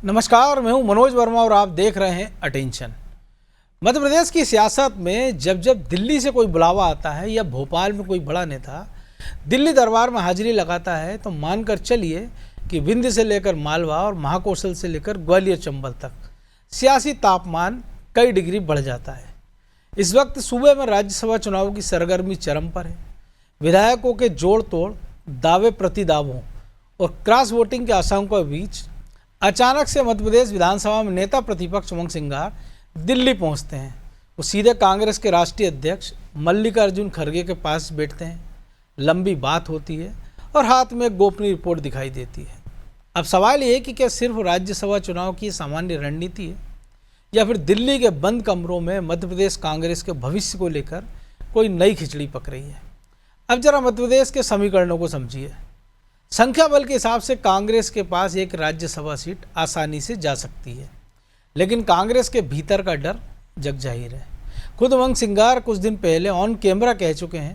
नमस्कार, मैं हूं मनोज वर्मा और आप देख रहे हैं अटेंशन। मध्य प्रदेश की सियासत में जब जब दिल्ली से कोई बुलावा आता है या भोपाल में कोई बड़ा नेता दिल्ली दरबार में हाजिरी लगाता है तो मानकर चलिए कि विंध्य से लेकर मालवा और महाकौशल से लेकर ग्वालियर चंबल तक सियासी तापमान कई डिग्री बढ़ जाता है। इस वक्त सूबे में राज्यसभा चुनाव की सरगर्मी चरम पर है। विधायकों के जोड़ तोड़, दावे प्रतिदावों और क्रॉस वोटिंग के आशंका के बीच अचानक से मध्य प्रदेश विधानसभा में नेता प्रतिपक्ष उमंग सिंघार दिल्ली पहुंचते हैं। वो सीधे कांग्रेस के राष्ट्रीय अध्यक्ष मल्लिकार्जुन खड़गे के पास बैठते हैं। लंबी बात होती है और हाथ में एक गोपनीय रिपोर्ट दिखाई देती है। अब सवाल ये है कि क्या सिर्फ राज्यसभा चुनाव की सामान्य रणनीति है या फिर दिल्ली के बंद कमरों में मध्य प्रदेश कांग्रेस के भविष्य को लेकर कोई नई खिचड़ी पक रही है। अब जरा मध्य प्रदेश के समीकरणों को समझिए। संख्या बल के हिसाब से कांग्रेस के पास एक राज्यसभा सीट आसानी से जा सकती है, लेकिन कांग्रेस के भीतर का डर जग जाहिर है। खुद उमंग सिंघार कुछ दिन पहले ऑन कैमरा कह चुके हैं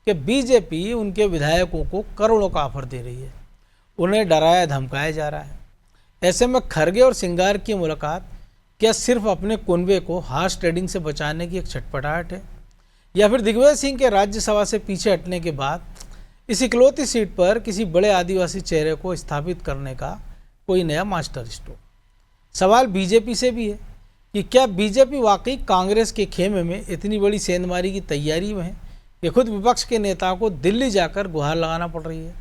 कि बीजेपी उनके विधायकों को करोड़ों का ऑफर दे रही है, उन्हें डराया धमकाया जा रहा है। ऐसे में खड़गे और सिंघार की मुलाकात क्या सिर्फ अपने कुनबे को हार्स ट्रेडिंग से बचाने की एक छटपटाहट है, या फिर दिग्विजय सिंह के राज्यसभा से पीछे हटने के बाद इस इकलौती सीट पर किसी बड़े आदिवासी चेहरे को स्थापित करने का कोई नया मास्टर स्ट्रोक? सवाल बीजेपी से भी है कि क्या बीजेपी वाकई कांग्रेस के खेमे में इतनी बड़ी सेंधमारी की तैयारी में है कि खुद विपक्ष के नेता को दिल्ली जाकर गुहार लगाना पड़ रही है?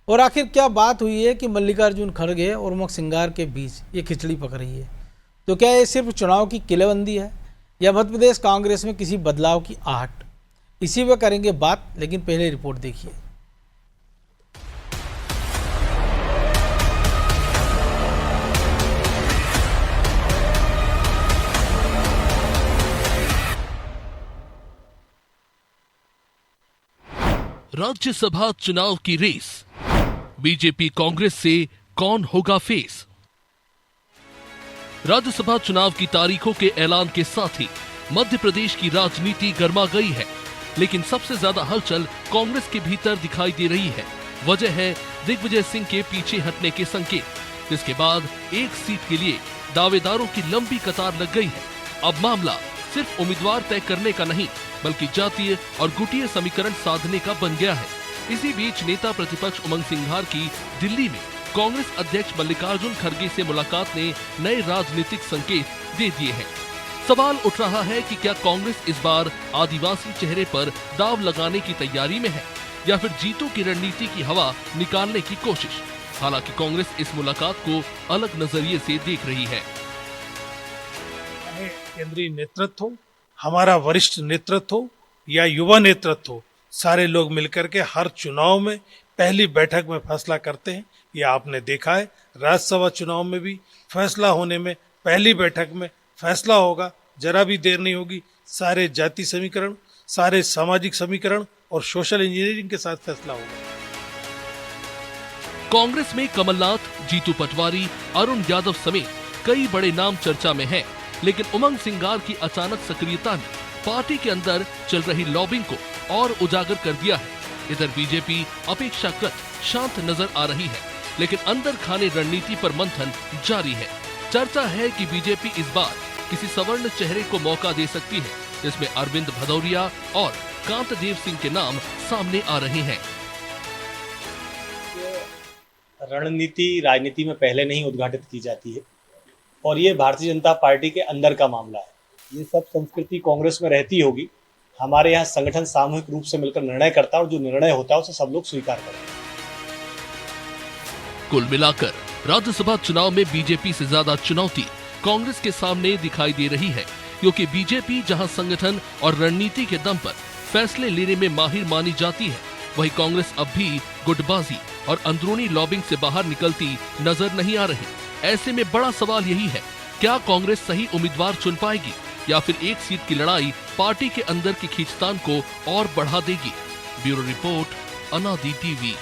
और आखिर क्या बात हुई है कि मल्लिकार्जुन खड़गे और उमंग सिंघार के बीच ये खिचड़ी पक रही है? तो क्या ये सिर्फ चुनाव की किलेबंदी है या मध्य प्रदेश कांग्रेस में किसी बदलाव की आहट? इसी पर करेंगे बात, लेकिन पहले रिपोर्ट देखिए। राज्यसभा चुनाव की रेस, बीजेपी कांग्रेस से कौन होगा फेस? राज्यसभा चुनाव की तारीखों के ऐलान के साथ ही मध्य प्रदेश की राजनीति गर्मा गई है, लेकिन सबसे ज्यादा हलचल कांग्रेस के भीतर दिखाई दे रही है। वजह है दिग्विजय सिंह के पीछे हटने के संकेत, जिसके बाद एक सीट के लिए दावेदारों की लंबी कतार लग गई है। अब मामला सिर्फ उम्मीदवार तय करने का नहीं, बल्कि जातीय और गुटीय समीकरण साधने का बन गया है। इसी बीच नेता प्रतिपक्ष उमंग सिंघार की दिल्ली में कांग्रेस अध्यक्ष मल्लिकार्जुन खड़गे से मुलाकात ने नए राजनीतिक संकेत दे दिए हैं। सवाल उठ रहा है कि क्या कांग्रेस इस बार आदिवासी चेहरे पर दाव लगाने की तैयारी में है या फिर जीतों की रणनीति की हवा निकालने की कोशिश। हालांकि कांग्रेस इस मुलाकात को अलग नजरिए से देख रही है। केंद्रीय नेतृत्व हो, हमारा वरिष्ठ नेतृत्व हो या युवा नेतृत्व हो, सारे लोग मिलकर के हर चुनाव में पहली बैठक में फैसला करते हैं। ये आपने देखा है, राज्यसभा चुनाव में भी फैसला होने में पहली बैठक में फैसला होगा, जरा भी देर नहीं होगी। सारे जाति समीकरण, सारे सामाजिक समीकरण और सोशल इंजीनियरिंग के साथ फैसला होगा। कांग्रेस में कमलनाथ, जीतू पटवारी, अरुण यादव समेत कई बड़े नाम चर्चा में हैं, लेकिन उमंग सिंघार की अचानक सक्रियता ने पार्टी के अंदर चल रही लॉबिंग को और उजागर कर दिया है। इधर बीजेपी अपेक्षाकृत शांत नजर आ रही है, लेकिन अंदर खाने रणनीति पर मंथन जारी है। चर्चा है कि बीजेपी इस बार किसी सवर्ण चेहरे को मौका दे सकती है, जिसमें अरविंद भदौरिया और कांतदेव सिंह के नाम सामने आ रहे हैं। रणनीति राजनीति में पहले नहीं उद्घाटित की जाती है और ये भारतीय जनता पार्टी के अंदर का मामला है। ये सब संस्कृति कांग्रेस में रहती होगी। हमारे यहाँ संगठन सामूहिक रूप से मिलकर निर्णय करता है और जो निर्णय होता है उसे सब लोग स्वीकार करते हैं। कुल मिलाकर राज्यसभा चुनाव में बीजेपी से ज्यादा चुनौती कांग्रेस के सामने दिखाई दे रही है, क्योंकि बीजेपी जहां संगठन और रणनीति के दम पर फैसले लेने में माहिर मानी जाती है, वहीं कांग्रेस अब भी गुटबाजी और अंदरूनी लॉबिंग से बाहर निकलती नजर नहीं आ रही। ऐसे में बड़ा सवाल यही है, क्या कांग्रेस सही उम्मीदवार चुन पाएगी या फिर एक सीट की लड़ाई पार्टी के अंदर की खींचतान को और बढ़ा देगी? ब्यूरो रिपोर्ट, अनादि टीवी।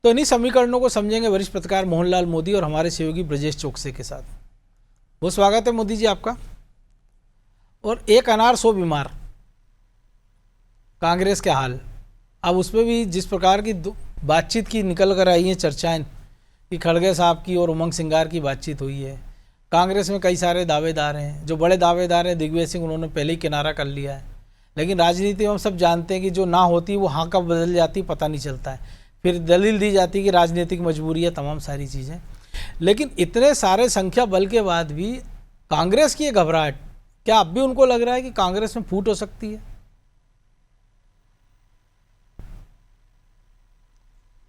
तो इन्हीं समीकरणों को समझेंगे वरिष्ठ पत्रकार मोहनलाल मोदी और हमारे सहयोगी ब्रजेश चौकसे के साथ। बहुत स्वागत है मोदी जी आपका। और एक अनार 100 बीमार, कांग्रेस के हाल, अब उसमें भी जिस प्रकार की बातचीत की निकल कर आई हैं चर्चाएं कि खड़गे साहब की और उमंग सिंगार की बातचीत हुई है। कांग्रेस में कई सारे दावेदार हैं, जो बड़े दावेदार हैं दिग्विजय सिंह, उन्होंने पहले ही किनारा कर लिया है। लेकिन राजनीति में हम सब जानते हैं कि जो ना होती वो हाँ कब बदल जाती पता नहीं चलता है, फिर दलील दी जाती है कि राजनीतिक मजबूरी है, तमाम सारी चीज़ें। लेकिन इतने सारे संख्या बल के बाद भी कांग्रेस की ये घबराहट, क्या अब भी उनको लग रहा है कि कांग्रेस में फूट हो सकती है?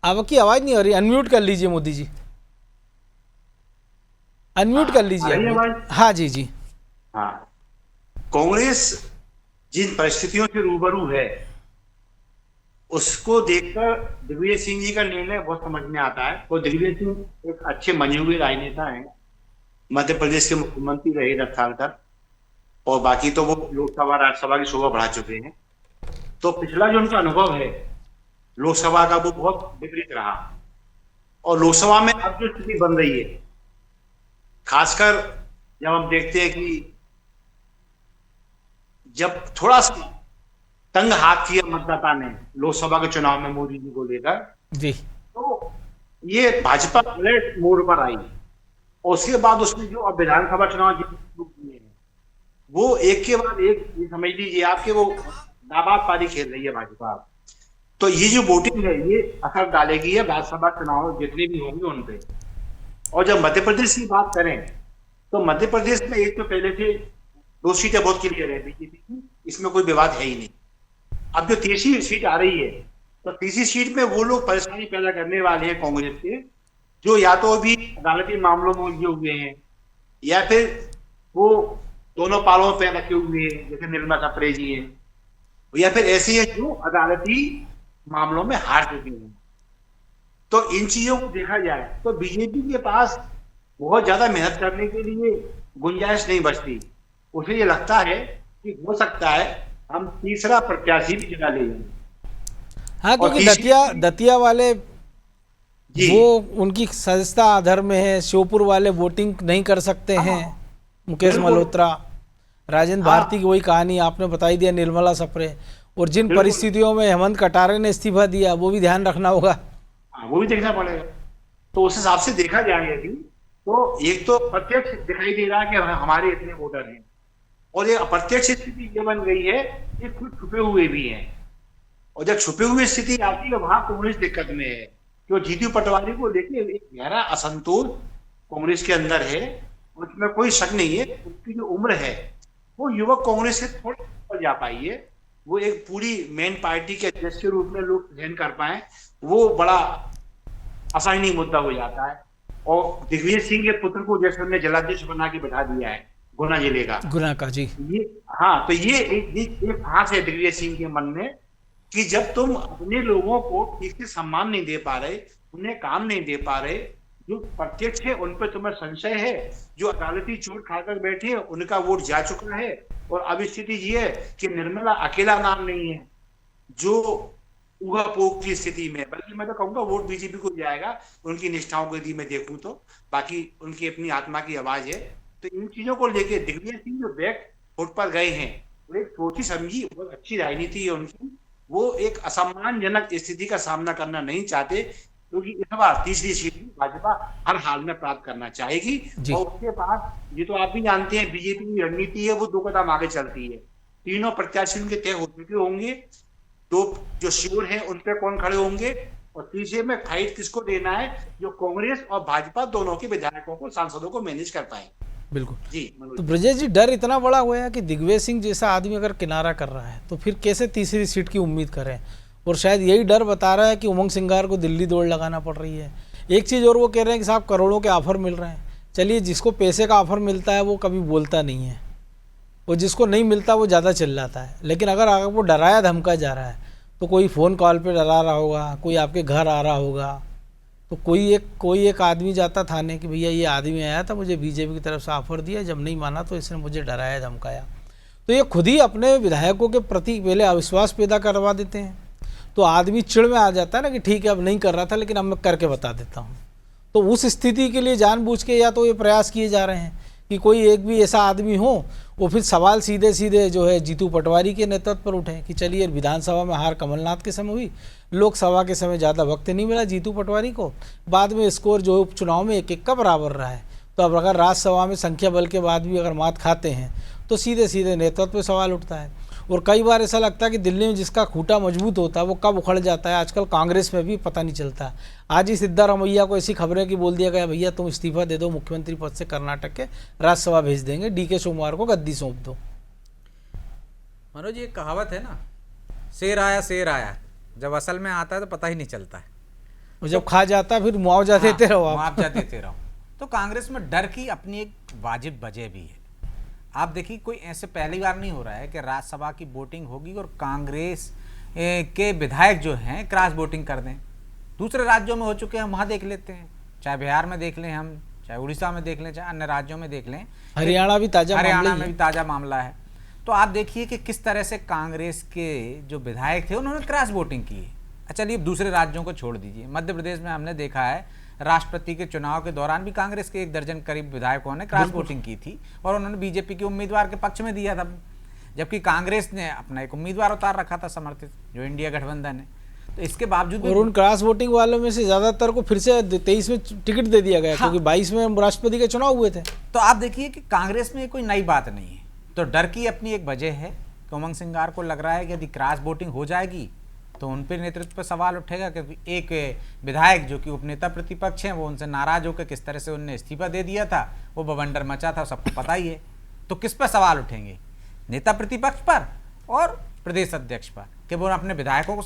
आपकी आवाज नहीं आ रही, अनम्यूट कर लीजिए मोदी जी, अनम्यूट कर लीजिए। हाँ जी जी। हाँ, कांग्रेस जिन परिस्थितियों से रूबरू है उसको देखकर दिग्विजय सिंह जी का निर्णय बहुत समझ में आता है। तो दिग्विजय सिंह एक अच्छे मने हुए राजनेता हैं, मध्य प्रदेश के मुख्यमंत्री रहे 10 साल तक, और बाकी तो वो लोकसभा राज्यसभा की शोभा बढ़ा चुके हैं। तो पिछला जो उनका अनुभव है लोकसभा का वो बहुत विपरीत रहा, और लोकसभा में अब जो स्थिति बन रही है, खासकर जब हम देखते हैं कि जब थोड़ा सा तंग हाथ किया मतदाता ने लोकसभा के चुनाव में मोदी जी को लेकर जी, तो ये भाजपा अलर्ट मोड पर आई, और उसके बाद उसमें जो अब विधानसभा चुनाव जितने हैं वो एक के बाद एक, ये समझ लीजिए आपके वो नाबाद पारी खेल रही है भाजपा। तो ये जो वोटिंग है ये असर डालेगी है राज्यसभा चुनाव जितने भी होंगे उन पे। और जब मध्य प्रदेश की बात करें तो मध्य प्रदेश में एक तो पहले से 2 सीटें बहुत क्लियर है बीजेपी की, इसमें कोई विवाद है ही नहीं। अब जो तीसरी सीट आ रही है तो तीसरी सीट में वो लोग परेशानी पैदा करने वाले हैं कांग्रेस के, जो या तो अभी अदालती मामलों में उलझे हुए हैं या फिर वो दोनों पालों पे रखे हुए हैं, जैसे निर्मला सप्रे जी हैं, या फिर ऐसे हैं जो अदालती मामलों में हार चुके हैं। तो इन चीजों को देखा जाए तो बीजेपी के पास बहुत ज्यादा मेहनत करने के लिए गुंजाइश नहीं बचती। उसे ये लगता है कि हो सकता है हम तीसरा प्रत्याशी भी चुना लेंगे। हाँ, क्योंकि दतिया वाले वो उनकी सदस्यता आधार में है, श्योपुर वाले वोटिंग नहीं कर सकते हैं, मुकेश मल्होत्रा, राजेंद्र भारती की वही कहानी आपने बताई दिया, निर्मला सप्रे, और जिन परिस्थितियों में हेमंत कटारे ने इस्तीफा दिया वो भी ध्यान रखना होगा। वो भी देखना पड़ेगा। तो उस हिसाब से देखा जाए यदि तो एक तो प्रत्यक्ष दिखाई दे रहा है कि हमारे इतने वोटर हैं, और ये अप्रत्यक्ष स्थिति ये बन गई है कि कुछ छुपे हुए भी हैं, और जब छुपे हुए स्थिति आती है वहां कांग्रेस दिक्कत में है। क्यों जीतू पटवारी को लेकर एक गहरा असंतोष कांग्रेस के अंदर है, उसमें कोई शक नहीं है। उसकी जो उम्र है वो युवक कांग्रेस से थोड़ा ऊपर जा पाई है, वो एक पूरी मेन पार्टी के अध्यक्ष के रूप में लोग सहन कर पाए, वो बड़ा आसानी मुद्दा हो जाता है। और दिग्विजय सिंह के पुत्र को जैसे हमने जिलाध्यक्ष बना के बैठा दिया है गुना जिले का, गुना का जी, ये हाँ, तो ये एक फांस है दिग्विजय सिंह के मन में कि जब तुम अपने लोगों को ठीक से सम्मान नहीं दे पा रहे, उन्हें काम नहीं दे पा रहे, जो प्रत्यक्ष है उन पर तुम्हें संशय है, जो अदालती चोट खाकर बैठे हैं उनका वोट जा चुका है, और अब स्थिति ये है कि निर्मला अकेला नाम नहीं है जो ऊहापोह की स्थिति में, बल्कि मैं तो कहूंगा वोट बीजेपी को जाएगा उनकी निष्ठाओं को यदि मैं देखूं तो, बाकी उनकी अपनी आत्मा की आवाज है। तो इन चीजों को लेके दिग्विजय सिंह जो बैक फुट पर गए हैं, वो एक सोची समझी बहुत अच्छी राजनीति है उनकी, वो एक असम्मानजनक स्थिति का सामना करना नहीं चाहते, क्योंकि इस बार तीसरी सीट भाजपा हर हाल में प्राप्त करना चाहेगी। और उसके बाद ये तो आप भी जानते हैं बीजेपी की रणनीति है वो 2 कदम आगे चलती है, तीनों प्रत्याशी उनके तय हो चुके होंगे, 2 जो श्योर है उन पे कौन खड़े होंगे, और तीसरे में फाइट किसको देना है जो कांग्रेस और भाजपा दोनों के विधायकों को, सांसदों को मैनेज कर पाए। बिल्कुल जी। तो ब्रजेश जी, डर इतना बड़ा हुआ है कि दिग्विजय सिंह जैसा आदमी अगर किनारा कर रहा है तो फिर कैसे तीसरी सीट की उम्मीद करें, और शायद यही डर बता रहा है कि उमंग सिंगार को दिल्ली दौड़ लगाना पड़ रही है। एक चीज़ और वो कह रहे हैं कि साहब करोड़ों के ऑफर मिल रहे हैं, चलिए जिसको पैसे का ऑफर मिलता है वो कभी बोलता नहीं है, और जिसको नहीं मिलता वो ज़्यादा चिल्लाता है। लेकिन अगर वो डराया धमका जा रहा है तो कोई फ़ोन कॉल पे डरा रहा होगा, कोई आपके घर आ रहा होगा, तो कोई एक आदमी जाता थाने कि भैया ये आदमी आया था, मुझे बीजेपी की तरफ से ऑफर दिया, जब नहीं माना तो इसने मुझे डराया धमकाया। तो ये खुद ही अपने विधायकों के प्रति पहले अविश्वास पैदा करवा देते हैं, तो आदमी चिड़ में आ जाता है ना कि ठीक है अब नहीं कर रहा था लेकिन अब मैं करके बता देता हूँ। तो उस स्थिति के लिए जानबूझ के या तो ये प्रयास किए जा रहे हैं कि कोई एक भी ऐसा आदमी हो, वो फिर सवाल सीधे सीधे जो है जीतू पटवारी के नेतृत्व पर उठे कि चलिए विधानसभा में हार कमलनाथ के समय हुई, लोकसभा के समय ज़्यादा वक्त नहीं मिला जीतू पटवारी को, बाद में स्कोर जो उपचुनाव में 1-1 का बराबर रहा है। तो अब अगर राज्यसभा में संख्या बल के बाद भी अगर मात खाते हैं तो सीधे सीधे नेतृत्व पे सवाल उठता है। और कई बार ऐसा लगता है कि दिल्ली में जिसका खूंटा मजबूत होता है वो कब उखड़ जाता है, आजकल कांग्रेस में भी पता नहीं चलता। आज ही सिद्धारमैया को ऐसी खबरें कि बोल दिया गया भैया तुम इस्तीफा दे दो मुख्यमंत्री पद से, कर्नाटक के राज्यसभा भेज देंगे, DK शिवकुमार को गद्दी सौंप दो। मनोज, ये कहावत है ना, शेर आया, जब असल में आता है तो पता ही नहीं चलता है, और जब खा जाता है फिर मुआवजा देते रहो आप। मुआवजा देते रहो। तो कांग्रेस में डर की अपनी एक वाजिब वजह भी है। आप देखिए, कोई ऐसे पहली बार नहीं हो रहा है कि राज्यसभा की वोटिंग होगी और कांग्रेस के विधायक जो हैं क्रॉस वोटिंग कर दें। दूसरे राज्यों में हो चुके हैं, हम वहाँ देख लेते हैं, चाहे बिहार में देख लें हम, चाहे उड़ीसा में देख लें, चाहे अन्य राज्यों में देख लें, हरियाणा भी ताज़ा मामला है। तो आप देखिए कि किस तरह से कांग्रेस के जो विधायक थे उन्होंने क्रॉस वोटिंग की है। चलिए दूसरे राज्यों को छोड़ दीजिए, मध्य प्रदेश में हमने देखा है राष्ट्रपति के चुनाव के दौरान भी कांग्रेस के 1 दर्जन करीब विधायकों ने क्रॉस वोटिंग की थी और उन्होंने बीजेपी के उम्मीदवार के पक्ष में दिया था, जबकि कांग्रेस ने अपना एक उम्मीदवार उतार रखा था समर्थित, जो इंडिया गठबंधन है। तो इसके बावजूद और उन क्रॉस वोटिंग वालों में से ज्यादातर को फिर से 23 में टिकट दे दिया गया, क्योंकि 22 में राष्ट्रपति के चुनाव हुए थे। तो आप देखिए कि कांग्रेस में कोई नई बात नहीं है, तो डर की अपनी एक वजह है। उमंग सिंगार को लग रहा है कि यदि क्रॉस वोटिंग हो जाएगी तो उन पर नेतृत्व पर सवाल उठेगा, क्योंकि एक विधायक जो कि उपनेता प्रतिपक्ष हैं वो उनसे नाराज होकर किस तरह से उनने इस्तीफा दे दिया था, वो बवंडर मचा था, सबको पता ही है। तो किस पर सवाल उठेंगे? नेता प्रतिपक्ष पर और प्रदेश अध्यक्ष पर, कि वो अपने विधायकों को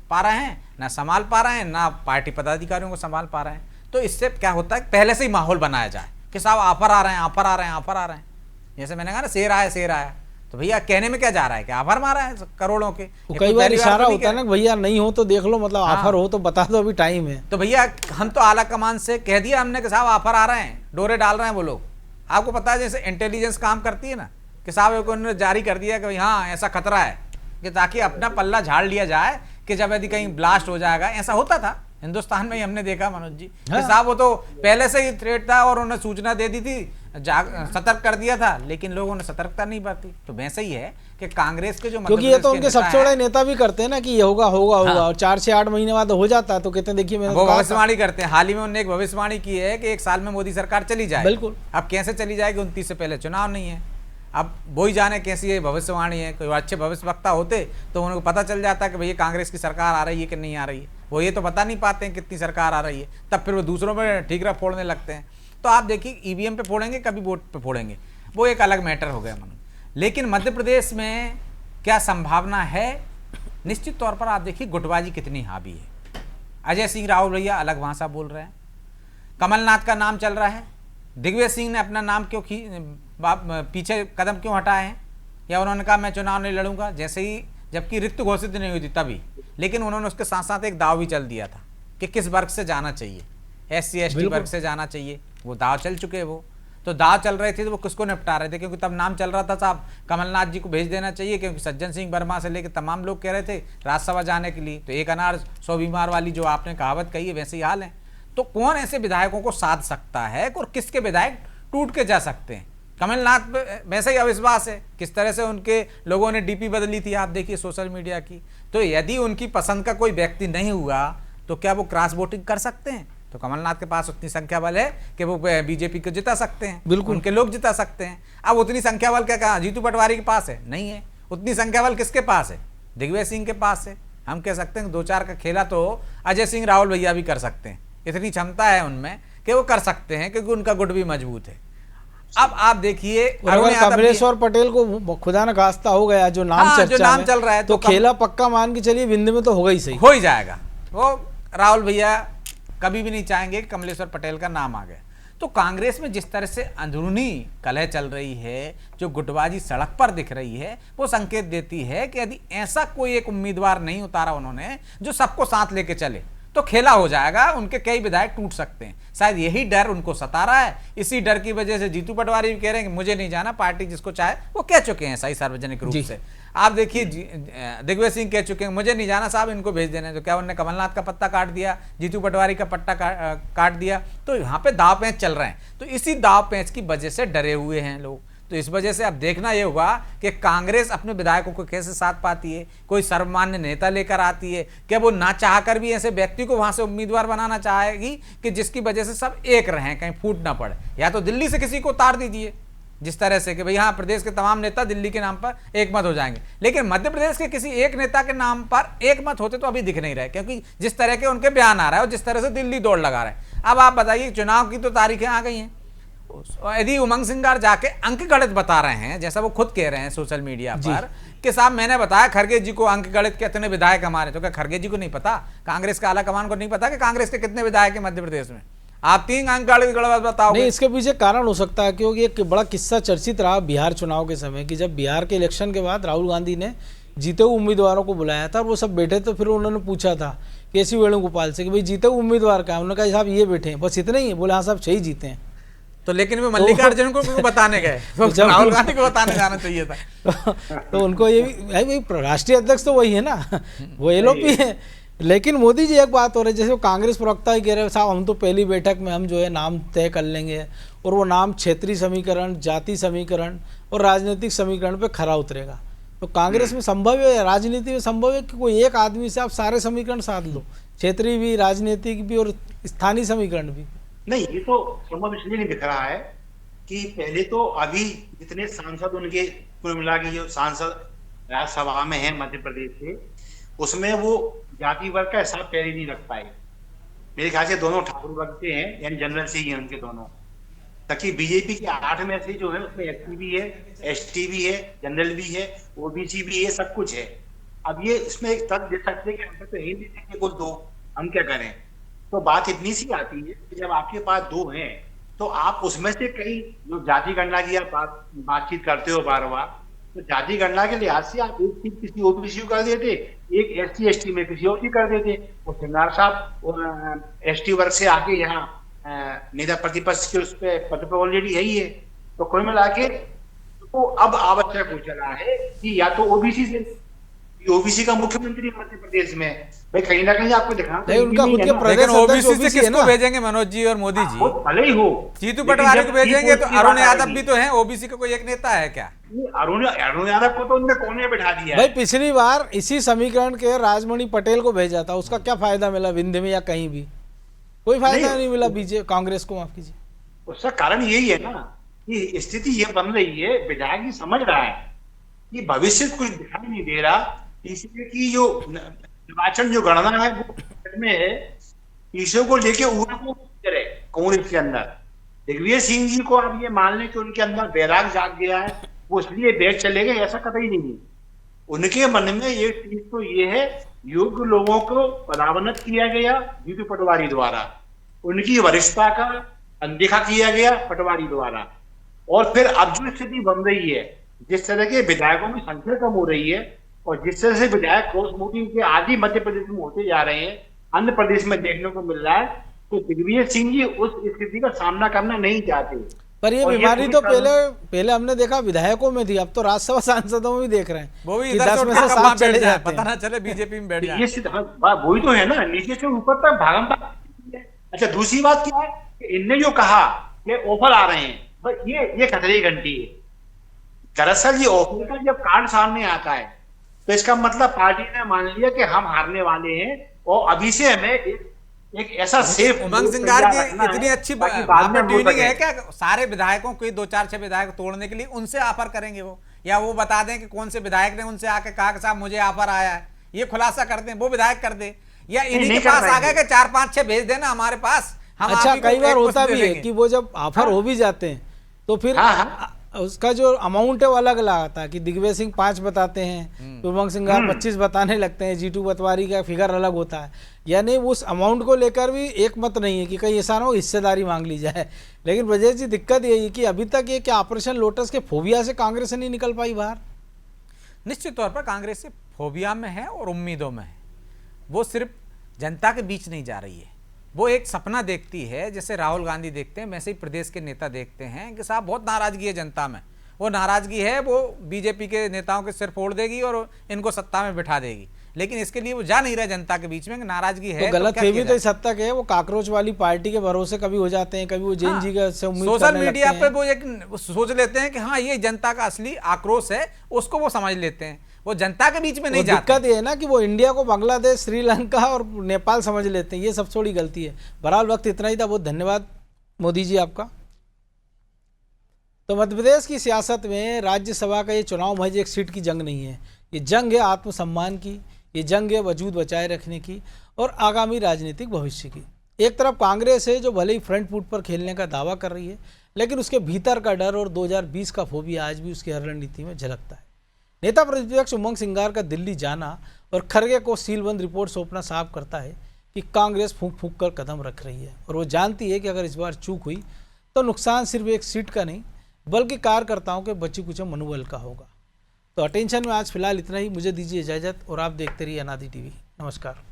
पा रहे हैं, ना संभाल पा रहे हैं, ना पार्टी पदाधिकारियों को संभाल पा रहे हैं। तो इससे क्या होता है, पहले से ही माहौल बनाया जाए कि साहब ऑफर आ रहे हैं। जैसे मैंने कहा ना, शेर आया, तो भैया कहने में क्या जा रहा है कि ऑफर मारा है करोड़ों के। कई बार इशारा होता है ना, भैया नहीं हो तो देख लो, मतलब ऑफर हो तो बता दो, अभी टाइम है। तो भैया हम तो आला कमान से कह दिया हमने कि साहब ऑफर आ रहे हैं, डोरे डाल रहे हैं वो लोग। आपको पता है जैसे इंटेलिजेंस काम करती है ना, कि साहब उन्होंने जारी कर दिया कि हाँ ऐसा खतरा है, कि ताकि अपना पल्ला झाड़ लिया जाए कि जब यदि कहीं ब्लास्ट हो जाएगा। ऐसा होता था हिंदुस्तान में ही, हमने देखा मनोज जी, कि साहब वो तो पहले से ही थ्रेट था और उन्होंने सूचना दे दी थी, सतर्क कर दिया था, लेकिन लोगों ने सतर्कता नहीं बरती। तो वैसे ही है कि कांग्रेस के जो, क्योंकि ये तो उनके सबसे बड़े नेता भी करते हैं ना कि ये होगा और 4 से 8 महीने बाद हो जाता है, तो कहते हैं देखिए मैंने वो भविष्यवाणी करते हैं। हाल ही में उन्होंने एक भविष्यवाणी की है कि 1 साल में मोदी सरकार चली जाए। बिल्कुल। अब कैसे चली जाएगी, 29 से पहले चुनाव नहीं है। अब वो ही जाने कैसी है भविष्यवाणी है। कोई अच्छे भविष्यवक्ता होते तो उनको पता चल जाता कि भैया कांग्रेस की सरकार आ रही है कि नहीं आ रही है। वो ये तो बता नहीं पाते हैं कितनी सरकार आ रही है, तब फिर वो दूसरों में ठीकरा फोड़ने लगते हैं। तो आप देखिए, ईवीएम पे फोड़ेंगे, कभी वोट पे फोड़ेंगे, वो एक अलग मैटर हो गया मनोज। लेकिन मध्य प्रदेश में क्या संभावना है? निश्चित तौर पर आप देखिए गुटबाजी कितनी हावी है। अजय सिंह राहुल भैया अलग भाषा बोल रहे हैं, कमलनाथ का नाम चल रहा है, दिग्विजय सिंह ने अपना नाम क्यों पीछे कदम क्यों हटाए हैं, या उन्होंने कहा मैं चुनाव नहीं लड़ूंगा जैसे ही, जबकि रिक्त घोषित नहीं हुई थी तभी। लेकिन उन्होंने उसके साथ साथ एक दाव भी चल दिया था कि किस वर्ग से जाना चाहिए, SC ST वर्ग से जाना चाहिए। वो दाव चल चुके हैं। वो तो दाव चल रहे थे तो वो किसको निपटा रहे थे, क्योंकि तब नाम चल रहा था साहब कमलनाथ जी को भेज देना चाहिए, क्योंकि सज्जन सिंह वर्मा से लेकर तमाम लोग कह रहे थे राज्यसभा जाने के लिए। तो एक अनार 100 बीमार वाली जो आपने कहावत कही है, वैसे ही हाल है। तो कौन ऐसे विधायकों को साध सकता है और किसके विधायक टूट के जा सकते हैं? कमलनाथ पे वैसे ही अविश्वास है, किस तरह से उनके लोगों ने DP बदली थी आप देखिए सोशल मीडिया की। तो यदि उनकी पसंद का कोई व्यक्ति नहीं हुआ तो क्या वो क्रॉस वोटिंग कर सकते हैं? तो कमलनाथ के पास उतनी संख्या बल है कि वो बीजेपी को जिता सकते हैं, बिल्कुल उनके लोग जिता सकते हैं। अब उतनी संख्या बल क्या कहा जीतू पटवारी के पास है? नहीं है। उतनी संख्या बल किसके पास है? दिग्विजय सिंह के पास है। हम कह सकते हैं 2-4 का खेला तो अजय सिंह राहुल भैया भी कर सकते हैं, इतनी क्षमता है उनमें कि वो कर सकते हैं, क्योंकि उनका गुट भी मजबूत है। अब आप देखिए, कमलेश्वर पटेल को खुदा न खास्ता हो गया जो नाम चल रहा है, तो खेला पक्का मान के चलिए बिंद में तो होगा ही, सही हो ही जाएगा। वो राहुल भैया कभी भी नहीं चाहेंगे कि कमलेश्वर पटेल का नाम आ गया। तो कांग्रेस में जिस तरह से अंदरूनी कलह चल रही है, जो गुटबाजी सड़क पर दिख रही है, वो संकेत देती है कि यदि ऐसा कोई एक उम्मीदवार नहीं उतारा उन्होंने जो सबको साथ लेके चले, तो खेला हो जाएगा, उनके कई विधायक टूट सकते हैं। शायद यही डर उनको सता रहा है। इसी डर की वजह से जीतू पटवारी भी कह रहे हैं कि मुझे नहीं जाना, पार्टी जिसको चाहे वो कह चुके हैं सही सार्वजनिक रूप से। आप देखिए दिग्विजय सिंह कह चुके हैं मुझे नहीं जाना साहब, इनको भेज देने। तो क्या उन्होंने कमलनाथ का पत्ता काट दिया, जीतू पटवारी का पट्टा काट दिया? तो यहाँ पे दाव पेंच चल रहे हैं। तो इसी दाव पेंच की वजह से डरे हुए हैं लोग। तो इस वजह से अब देखना ये होगा कि कांग्रेस अपने विधायकों को कैसे साथ पाती है, कोई सर्वमान्य नेता लेकर आती है, क्या वो ना चाहकर भी ऐसे व्यक्ति को वहां से उम्मीदवार बनाना चाहेगी कि जिसकी वजह से सब एक रहें, कहीं फूट ना पड़े। या तो दिल्ली से किसी को उतार दीजिए जिस तरह से कि भाई हाँ प्रदेश के तमाम नेता दिल्ली के नाम पर एक मत हो जाएंगे, लेकिन मध्य प्रदेश के किसी एक नेता के नाम पर एक मत होते तो अभी दिख नहीं रहे, क्योंकि जिस तरह के उनके बयान आ रहा है और जिस तरह से दिल्ली दौड़ लगा रहे हैं। अब आप बताइए चुनाव की तो तारीखें आ गई हैं, यदि उमंग सिंगार जाके अंक गणित बता रहे हैं जैसा वो खुद कह रहे हैं सोशल मीडिया पर कि साहब मैंने बताया खरगे जी को अंक गणित के कितने विधायक हमारे, तो क्या खरगे जी को नहीं पता, कांग्रेस का आला कमान को नहीं पता कि कांग्रेस के कितने विधायक है मध्य प्रदेश में? आप 3 अंक गणित बताओ। नहीं, इसके पीछे कारण हो सकता है क्योंकि एक बड़ा किस्सा चर्चित रहा बिहार चुनाव के समय कि जब बिहार के इलेक्शन के बाद राहुल गांधी ने जीते हुए उम्मीदवारों को बुलाया था और वो सब बैठे, तो फिर उन्होंने पूछा था केसी वेणुगोपाल से कि भाई जीते हुए उम्मीदवार क्या है? उन्होंने कहा साहब ये बैठे हैं, बस इतने ही है। बोले हाँ साहब 6 जीते हैं। तो लेकिन वो मल्लिकार्जुन को बताने गए, राहुल गांधी को बताने जाना चाहिए था। तो उनको ये भी राष्ट्रीय अध्यक्ष तो वही है ना, वो एलओपी है। लेकिन मोदी जी एक बात हो रही है, जैसे वो कांग्रेस प्रवक्ता ही कह रहे हैं साहब हम तो पहली बैठक में हम जो है नाम तय कर लेंगे और वो नाम क्षेत्रीय समीकरण, जाति समीकरण और राजनीतिक समीकरण पे खरा उतरेगा। तो कांग्रेस में संभव है, राजनीति में संभव है कि कोई एक आदमी से आप सारे समीकरण साध लो, क्षेत्रीय भी, राजनीतिक भी और स्थानीय समीकरण भी? नहीं, ये तो संभव इसलिए नहीं दिख रहा है कि पहले तो अभी जितने सांसद उनके कुल मिला के जो सांसद राज्यसभा में हैं मध्य प्रदेश से, उसमें वो जाति वर्ग का हिसाब पहले नहीं रख पाए। मेरे ख्याल से दोनों ठाकुर वर्ग से हैं, यानी जनरल से ही हैं उनके दोनों। ताकि बीजेपी के 8 में से जो है उसमें एससी भी है, एसटी भी है, जनरल भी है, ओबीसी भी है, सब कुछ है। अब ये इसमें एक तर्क दे सकते हैं कि हम तो हिंदी देंगे कुल 2, हम क्या करें? तो बात इतनी सी आती है कि जब आपके पास 2 हैं तो आप उसमें से कई जो जाति गणना की आप बातचीत करते हो बार बार, तो जाति गणना के लिहाज से आप एक सीट किसी ओबीसी को कर देते, एक एससी एसटी में किसी और की कर देते। वो सिंगार साहब एसटी वर्ग से आके यहाँ नेता प्रतिपक्ष के उस पर पद पर ऑलरेडी है ही है। तो कुल मिला के तो अब आवश्यक हो चला है कि या तो ओबीसी से, ओबीसी का मुख्यमंत्री मध्य प्रदेश में, भाई कहीं ना कहीं आपको दिखाना नहीं, उनका खुद के प्रदेश ओबीसी से किसको भेजेंगे? मनोज जी और मोदी जी भले ही हो, जीतू पटवारी को भेजेंगे तो अरुण यादव भी तो हैं, ओबीसी का कोई एक नेता है क्या? अरुण यादव को तो उनने कोने में बिठा दिया भाई। पिछली बार इसी समीकरण के राजमणि पटेल को भेजा था, उसका क्या फायदा मिला? विंध्य में या कहीं भी कोई फायदा नहीं मिला बीजेपी कांग्रेस को, माफ कीजिए। उसका कारण यही है ना कि स्थिति ये बन रही है, विधायक भी समझ रहा है कि भविष्य कुछ दिखाई नहीं दे रहा, इसलिए कि जो निर्वाचन जो गणना है वो में है, ईश्वर को लेके कांग्रेस के अंदर दिग्विजय सिंह जी को अब ये मान लें कि उनके अंदर बैराग जाग गया है, वो इसलिए बैठ चले गए, ऐसा कतई नहीं है। उनके मन में ये चीज तो ये है, योग्य लोगों को पदावनत किया गया जीतू पटवारी द्वारा, उनकी वरिष्ठता का अनदेखा किया गया पटवारी द्वारा, और फिर अब जो स्थिति बन रही है, जिस तरह के विधायकों की संख्या कम हो रही है और जिस तरह से विधायक क्रॉस वोटिंग के आदि मध्य प्रदेश में होते जा रहे हैं, अन्य प्रदेश में देखने को मिल रहा है, तो दिग्विजय सिंह जी उस स्थिति का सामना करना नहीं चाहते। पर ये बीमारी तो पहले हमने देखा विधायकों में थी, अब तो राज्यसभा सांसदों में भी देख रहे हैं, वो भी 10 में से 7 चले जाते हैं, पता ना चले बीजेपी में बैठ जाए। वही तो है ना, नीचे से ऊपर तक भागम भाग। अच्छा, दूसरी बात क्या है कि इनने जो कहा कि ऑफर आ रहे हैं, ये खतरे की घंटी है। दरअसल ये ऑफर का जब कार्ड सामने आता है तो इसका मतलब पार्टी ने मान लिया कि हम हारने वाले हैं और अभी से हमें एक ऐसा सेफ। उमंग सिंगार की इतनी अच्छी ट्यूनिंग है क्या? सारे विधायकों को 2-4-6 विधायक तोड़ने के लिए उनसे ऑफर करेंगे वो, या वो बता दें कि कौन से विधायक ने उनसे आके कहा कि साहब मुझे ऑफर आया है, ये खुलासा कर दें, वो विधायक कर दे, या इन्हीं के पास आ गए कि 4-5-6 भेज देना हमारे पास। हम अच्छा, कई बार होता भी है कि वो जब ऑफर हो भी जाते हैं तो फिर उसका जो अमाउंट है वो अलग अलग आता है कि दिग्विजय सिंह 5 बताते हैं, उमंग सिंगार 25 बताने लगते हैं, जीतू पटवारी का फिगर अलग होता है। यानी उस अमाउंट को लेकर भी एक मत नहीं है कि कहीं ऐसा ना हो हिस्सेदारी मांग ली जाए। लेकिन ब्रजेश जी, दिक्कत यही है कि अभी तक ये क्या ऑपरेशन लोटस के फोबिया से कांग्रेस नहीं निकल पाई बाहर? निश्चित तौर पर कांग्रेस से फोबिया में है और उम्मीदों में है। वो सिर्फ जनता के बीच नहीं जा रही है। वो एक सपना देखती है, जैसे राहुल गांधी देखते हैं वैसे ही प्रदेश के नेता देखते हैं कि साहब बहुत नाराजगी है जनता में, वो नाराजगी है वो बीजेपी के नेताओं के सिर फोड़ देगी और इनको सत्ता में बिठा देगी, लेकिन इसके लिए वो जा नहीं रहा जनता के बीच में। नाराजगी है तो गलत फहमी तो सत्ता के है, वो काकरोच वाली पार्टी के भरोसे कभी हो जाते हैं, कभी वो जैन जी का से उम्मीद सोशल मीडिया पे वो एक सोच लेते हैं कि हाँ ये जनता का असली आक्रोश है, उसको वो समझ लेते हैं, वो जनता के बीच में नहीं जाते। दिक्कत ये है ना कि वो इंडिया को बांग्लादेश, श्रीलंका और नेपाल समझ लेते हैं, ये सबसे बड़ी गलती है। बहरहाल वक्त इतना ही था, बहुत धन्यवाद मोदी जी आपका। तो मध्य प्रदेश की सियासत में राज्यसभा का ये चुनाव महज एक सीट की जंग नहीं है, ये जंग है आत्मसम्मान की, ये जंग है वजूद बचाए रखने की और आगामी राजनीतिक भविष्य की। एक तरफ कांग्रेस है जो भले ही फ्रंट फुट पर खेलने का दावा कर रही है, लेकिन उसके भीतर का डर और 2020 का फोबिया आज भी उसकी रणनीति में झलकता है। नेता प्रतिपक्ष उमंग सिंगार का दिल्ली जाना और खरगे को सीलबंद रिपोर्ट सौंपना साफ करता है कि कांग्रेस फूंक फूंक कर कदम रख रही है और वो जानती है कि अगर इस बार चूक हुई तो नुकसान सिर्फ एक सीट का नहीं बल्कि कार्यकर्ताओं के बची कुछ मनोबल का होगा। तो अटेंशन में आज फिलहाल इतना ही, मुझे दीजिए इजाज़त और आप देखते रहिए अनादि टीवी। नमस्कार।